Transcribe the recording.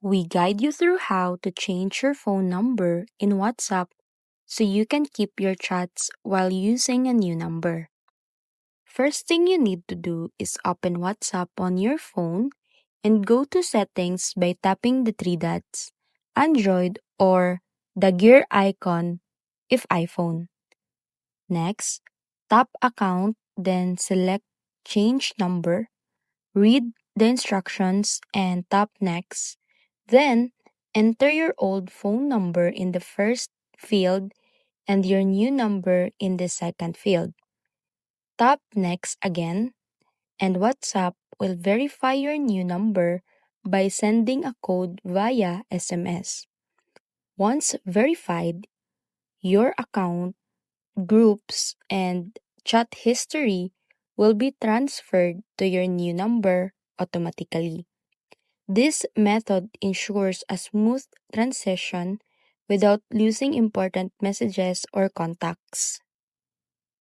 We guide you through how to change your phone number in WhatsApp so you can keep your chats while using a new number. First thing you need to do is open WhatsApp on your phone and go to settings by tapping the three dots, Android or the gear icon if iPhone. Next, tap account, then select change number, read the instructions and tap next. Then, enter your old phone number in the first field and your new number in the second field. Tap next again, and WhatsApp will verify your new number by sending a code via SMS. Once verified, your account, groups, and chat history will be transferred to your new number automatically. This method ensures a smooth transition without losing important messages or contacts.